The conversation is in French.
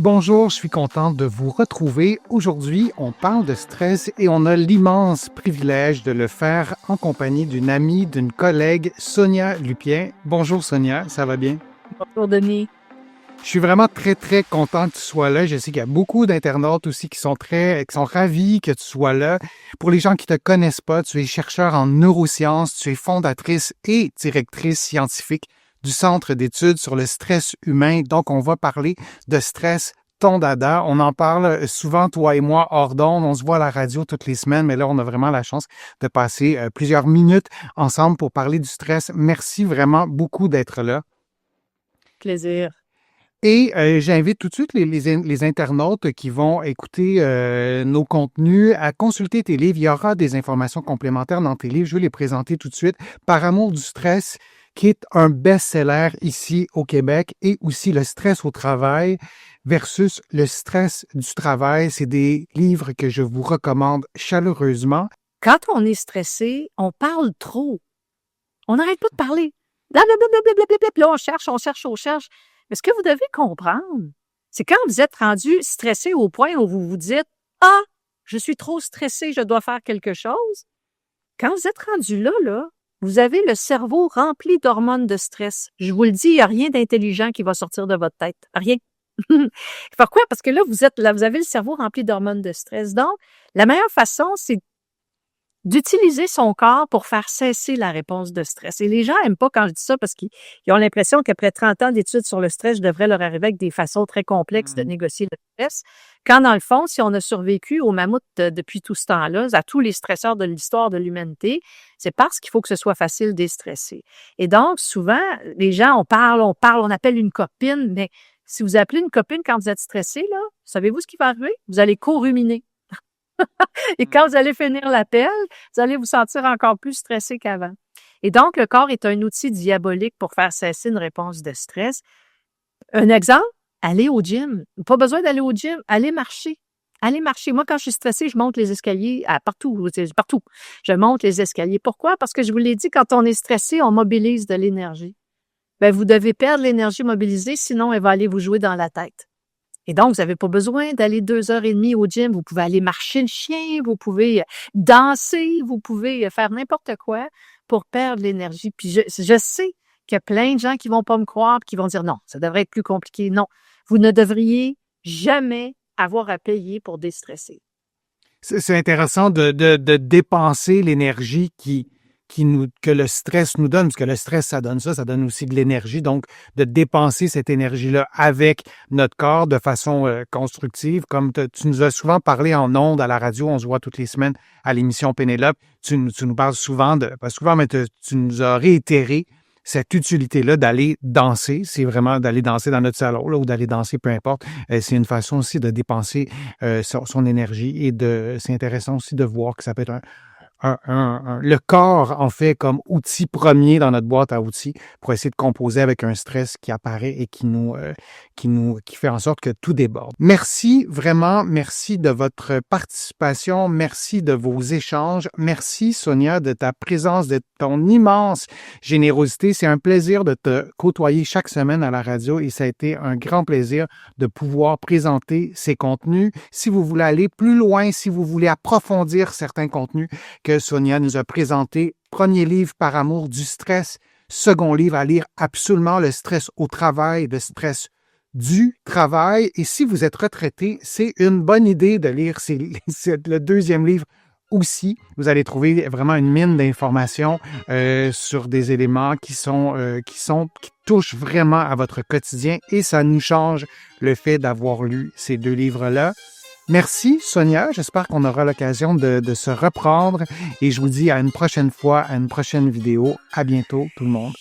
Bonjour, je suis contente de vous retrouver. Aujourd'hui, on parle de stress et on a l'immense privilège de le faire en compagnie d'une amie, d'une collègue, Sonia Lupien. Bonjour Sonia, ça va bien? Bonjour Denis. Je suis vraiment très, très content que tu sois là. Je sais qu'il y a beaucoup d'internautes aussi qui sont ravis que tu sois là. Pour les gens qui te connaissent pas, tu es chercheur en neurosciences, tu es fondatrice et directrice scientifique du Centre d'études sur le stress humain. Donc, on va parler de stress, ton dada. On en parle souvent, toi et moi, hors d'onde. On se voit à la radio toutes les semaines, mais là, on a vraiment la chance de passer plusieurs minutes ensemble pour parler du stress. Merci vraiment beaucoup d'être là. Plaisir. Et j'invite tout de suite les internautes qui vont écouter nos contenus à consulter tes livres. Il y aura des informations complémentaires dans tes livres. Je vais les présenter tout de suite. Par amour du stress, qui est un best-seller ici au Québec, et aussi Le stress au travail versus le stress du travail. C'est des livres que je vous recommande chaleureusement. Quand on est stressé, on parle trop. On n'arrête pas de parler. Blablabla, là, on cherche. Mais ce que vous devez comprendre, c'est quand vous êtes rendu stressé au point où vous vous dites « Ah, je suis trop stressé, je dois faire quelque chose ». Quand vous êtes rendu là, vous avez le cerveau rempli d'hormones de stress. Je vous le dis, il n'y a rien d'intelligent qui va sortir de votre tête. Rien. Pourquoi? Parce que là, vous avez le cerveau rempli d'hormones de stress. Donc, la meilleure façon, c'est d'utiliser son corps pour faire cesser la réponse de stress. Et les gens n'aiment pas quand je dis ça parce qu'ils ont l'impression qu'après 30 ans d'études sur le stress, je devrais leur arriver avec des façons très complexes de négocier le stress. Quand dans le fond, si on a survécu aux mammouths depuis tout ce temps-là, à tous les stresseurs de l'histoire de l'humanité, c'est parce qu'il faut que ce soit facile de déstresser. Et donc, souvent, les gens, on appelle une copine, mais si vous appelez une copine quand vous êtes stressé, là, savez-vous ce qui va arriver? Vous allez co-ruminer. Et quand vous allez finir l'appel, vous allez vous sentir encore plus stressé qu'avant. Et donc, le corps est un outil diabolique pour faire cesser une réponse de stress. Un exemple, allez au gym. Pas besoin d'aller au gym, allez marcher. Allez marcher. Moi, quand je suis stressée, je monte les escaliers partout. Je monte les escaliers. Pourquoi? Parce que je vous l'ai dit, quand on est stressé, on mobilise de l'énergie. Bien, vous devez perdre l'énergie mobilisée, sinon elle va aller vous jouer dans la tête. Et donc, vous n'avez pas besoin d'aller 2h30 au gym. Vous pouvez aller marcher le chien, vous pouvez danser, vous pouvez faire n'importe quoi pour perdre l'énergie. Puis je sais qu'il y a plein de gens qui vont pas me croire, qui vont dire non, ça devrait être plus compliqué. Non, vous ne devriez jamais avoir à payer pour déstresser. C'est intéressant de dépenser l'énergie que le stress nous donne, parce que le stress, ça donne aussi de l'énergie. Donc, de dépenser cette énergie-là avec notre corps de façon constructive, comme tu nous as souvent parlé en ondes à la radio, on se voit toutes les semaines à l'émission Pénélope, tu nous parles souvent, pas souvent, mais tu nous as réitéré cette utilité-là d'aller danser. C'est vraiment d'aller danser dans notre salon là, ou d'aller danser, peu importe. C'est une façon aussi de dépenser son énergie et c'est intéressant aussi de voir que ça peut être le corps, en fait, comme outil premier dans notre boîte à outils pour essayer de composer avec un stress qui apparaît et qui fait en sorte que tout déborde. Merci, vraiment, merci de votre participation, merci de vos échanges, merci Sonia de ta présence, de ton immense générosité. C'est un plaisir de te côtoyer chaque semaine à la radio et ça a été un grand plaisir de pouvoir présenter ces contenus. Si vous voulez aller plus loin, si vous voulez approfondir certains contenus que Sonia nous a présenté. Premier livre, Par amour du stress. Second livre à lire, absolument, Le stress au travail, le stress du travail. Et si vous êtes retraité, c'est une bonne idée de lire c'est le deuxième livre aussi. Vous allez trouver vraiment une mine d'informations sur des éléments qui touchent vraiment à votre quotidien et ça nous change le fait d'avoir lu ces deux livres-là. Merci Sonia, j'espère qu'on aura l'occasion de se reprendre et je vous dis à une prochaine fois, à une prochaine vidéo. À bientôt tout le monde.